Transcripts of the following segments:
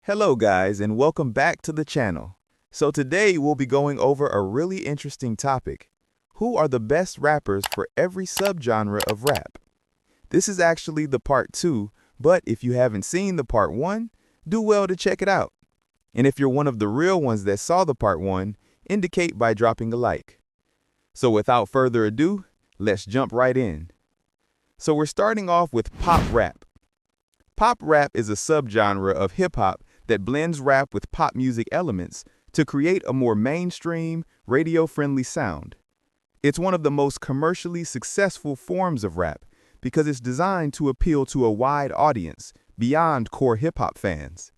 Hello guys and welcome back to the channel. So today we'll be going over a really interesting topic. Who are the best rappers for every subgenre of rap? This is actually the part 2, but if you haven't seen the part 1, do well to check it out. And if you're one of the real ones that saw the part 1, indicate by dropping a like. So without further ado, let's jump right in. So we're starting off with pop rap. Pop rap is a subgenre of hip-hop that blends rap with pop music elements to create a more mainstream, radio-friendly sound. It's one of the most commercially successful forms of rap because it's designed to appeal to a wide audience beyond core hip-hop fans.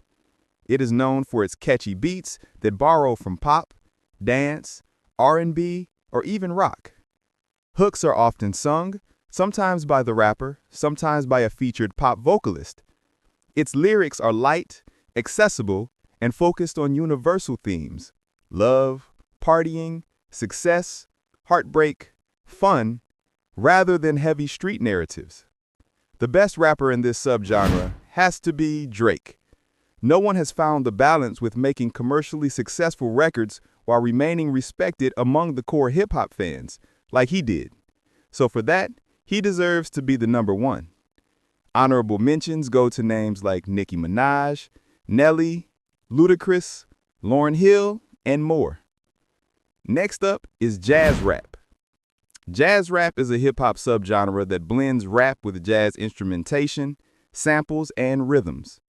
It is known for its catchy beats that borrow from pop, dance, R&B, or even rock. Hooks are often sung, sometimes by the rapper, sometimes by a featured pop vocalist. Its lyrics are light, accessible, and focused on universal themes: love, partying, success, heartbreak, fun, rather than heavy street narratives. The best rapper in this subgenre has to be Drake. No one has found the balance with making commercially successful records while remaining respected among the core hip-hop fans, like he did. So for that, he deserves to be the number one. Honorable mentions go to names like Nicki Minaj, Nelly, Ludacris, Lauryn Hill, and more. Next up is jazz rap. Jazz rap is a hip-hop subgenre that blends rap with jazz instrumentation, samples, and rhythms.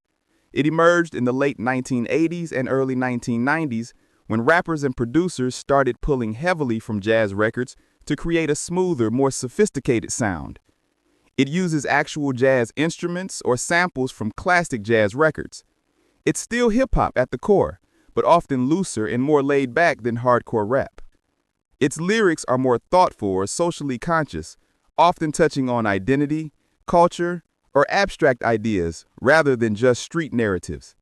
It emerged in the late 1980s and early 1990s when rappers and producers started pulling heavily from jazz records to create a smoother, more sophisticated sound. It uses actual jazz instruments or samples from classic jazz records. It's still hip-hop at the core, but often looser and more laid back than hardcore rap. Its lyrics are more thoughtful or socially conscious, often touching on identity, culture, or abstract ideas rather than just street narratives.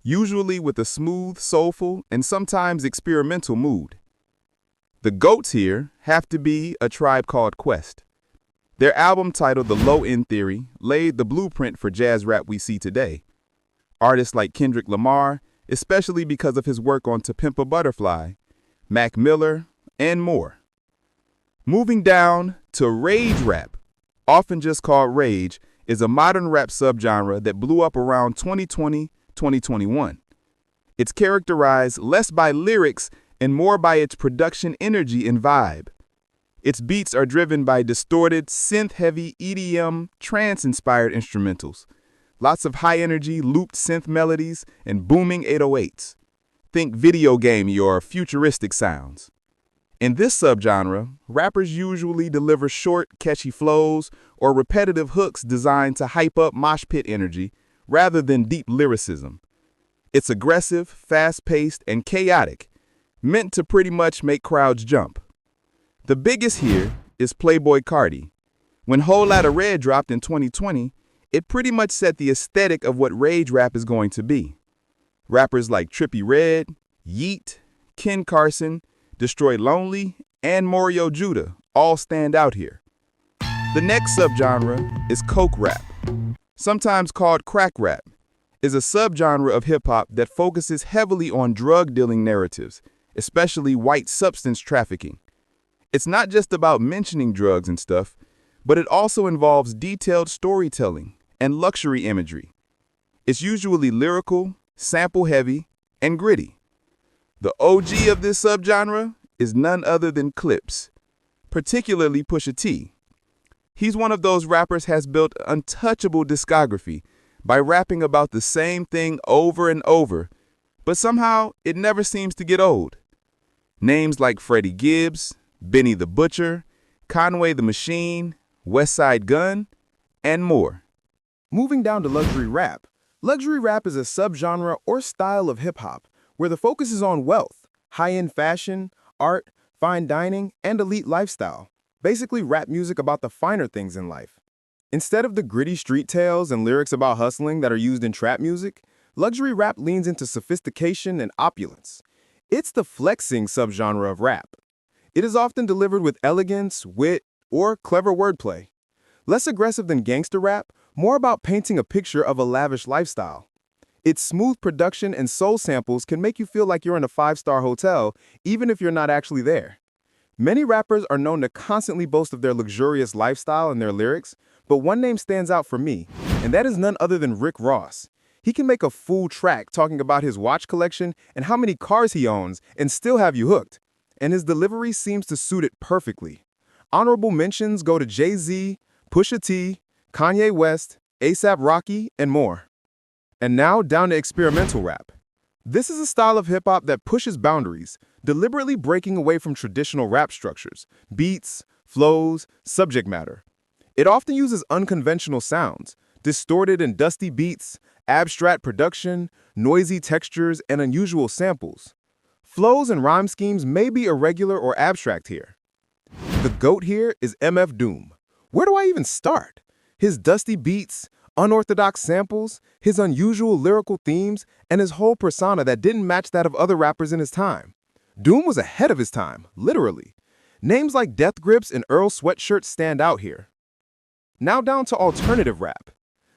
Usually with a smooth, soulful, and sometimes experimental mood. The GOATs here have to be A Tribe Called Quest. Their album titled The Low End Theory laid the blueprint for jazz rap we see today. Artists like Kendrick Lamar, especially because of his work on To Pimp a Butterfly, Mac Miller, and more. Moving down to rage rap, often just called rage, is a modern rap subgenre that blew up around 2020-2021. It's characterized less by lyrics and more by its production energy and vibe. Its beats are driven by distorted, synth-heavy EDM, trance-inspired instrumentals. Lots of high-energy, looped synth melodies and booming 808s. Think video gamey or futuristic sounds. In this subgenre, rappers usually deliver short, catchy flows or repetitive hooks designed to hype up mosh pit energy rather than deep lyricism. It's aggressive, fast-paced, and chaotic, meant to pretty much make crowds jump. The biggest here is Playboi Carti. When Whole Lotta Red dropped in 2020, it pretty much set the aesthetic of what rage rap is going to be. Rappers like Trippie Redd, Yeat, Ken Carson, Destroy Lonely, and Mario Judah all stand out here. The next subgenre is coke rap. Sometimes called crack rap, is a subgenre of hip-hop that focuses heavily on drug dealing narratives, especially white substance trafficking. It's not just about mentioning drugs and stuff, but it also involves detailed storytelling and luxury imagery. It's usually lyrical, sample-heavy, and gritty. The OG of this subgenre is none other than Clips, particularly Pusha T. He's one of those rappers has built untouchable discography by rapping about the same thing over and over, but somehow it never seems to get old. Names like Freddie Gibbs, Benny the Butcher, Conway the Machine, Westside Gunn, and more. Moving down to luxury rap. Luxury rap is a subgenre or style of hip-hop where the focus is on wealth, high-end fashion, art, fine dining, and elite lifestyle. Basically rap music about the finer things in life. Instead of the gritty street tales and lyrics about hustling that are used in trap music, luxury rap leans into sophistication and opulence. It's the flexing subgenre of rap. It is often delivered with elegance, wit, or clever wordplay. Less aggressive than gangster rap, more about painting a picture of a lavish lifestyle. Its smooth production and soul samples can make you feel like you're in a five-star hotel, even if you're not actually there. Many rappers are known to constantly boast of their luxurious lifestyle in their lyrics, but one name stands out for me, and that is none other than Rick Ross. He can make a full track talking about his watch collection and how many cars he owns and still have you hooked, and his delivery seems to suit it perfectly. Honorable mentions go to Jay-Z, Pusha T, Kanye West, A$AP Rocky, and more. And now down to experimental rap. This is a style of hip-hop that pushes boundaries, deliberately breaking away from traditional rap structures, beats, flows, subject matter. It often uses unconventional sounds, distorted and dusty beats, abstract production, noisy textures, and unusual samples. Flows and rhyme schemes may be irregular or abstract here. The GOAT here is MF Doom. Where do I even start? His dusty beats, unorthodox samples, his unusual lyrical themes, and his whole persona that didn't match that of other rappers in his time. Doom was ahead of his time, literally. Names like Death Grips and Earl Sweatshirt stand out here. Now down to alternative rap.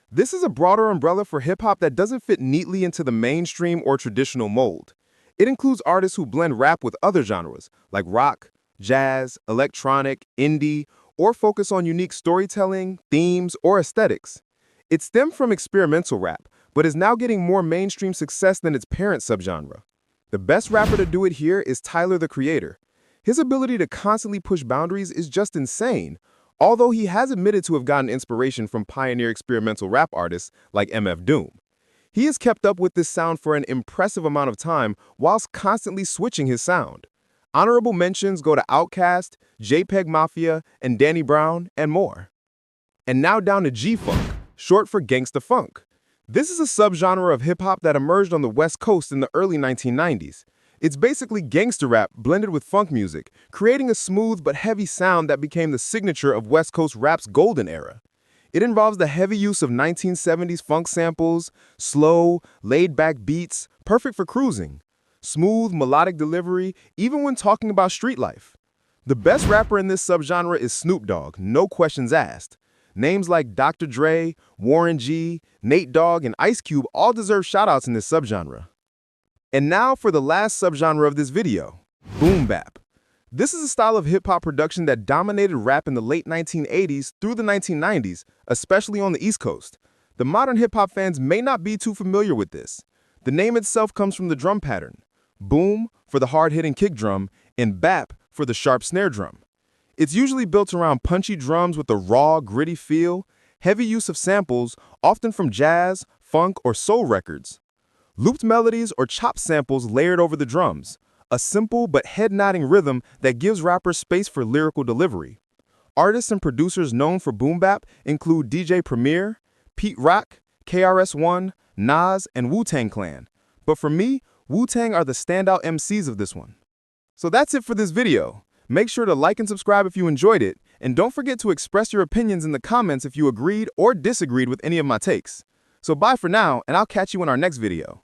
This is a broader umbrella for hip-hop that doesn't fit neatly into the mainstream or traditional mold. It includes artists who blend rap with other genres, like rock, jazz, electronic, indie, or focus on unique storytelling, themes, or aesthetics. It stemmed from experimental rap, but is now getting more mainstream success than its parent subgenre. The best rapper to do it here is Tyler, the Creator. His ability to constantly push boundaries is just insane, although he has admitted to have gotten inspiration from pioneer experimental rap artists like MF Doom. He has kept up with this sound for an impressive amount of time whilst constantly switching his sound. Honorable mentions go to Outkast, JPEG Mafia, and Danny Brown, and more. And now down to G-Funk, short for Gangsta Funk. This is a subgenre of hip-hop that emerged on the West Coast in the early 1990s. It's basically gangster rap blended with funk music, creating a smooth but heavy sound that became the signature of West Coast rap's golden era. It involves the heavy use of 1970s funk samples, slow, laid-back beats, perfect for cruising. Smooth, melodic delivery, even when talking about street life. The best rapper in this subgenre is Snoop Dogg, no questions asked. Names like Dr. Dre, Warren G, Nate Dogg, and Ice Cube all deserve shoutouts in this subgenre. And now for the last subgenre of this video, boom bap. This is a style of hip-hop production that dominated rap in the late 1980s through the 1990s, especially on the East Coast. The modern hip-hop fans may not be too familiar with this. The name itself comes from the drum pattern. Boom for the hard-hitting kick drum, and bap for the sharp snare drum. It's usually built around punchy drums with a raw, gritty feel, heavy use of samples, often from jazz, funk, or soul records. Looped melodies or chopped samples layered over the drums, a simple but head-nodding rhythm that gives rappers space for lyrical delivery. Artists and producers known for boom bap include DJ Premier, Pete Rock, KRS-One, Nas, and Wu-Tang Clan. But for me, Wu-Tang are the standout MCs of this one. So that's it for this video. Make sure to like and subscribe if you enjoyed it, and don't forget to express your opinions in the comments if you agreed or disagreed with any of my takes. So bye for now, and I'll catch you in our next video.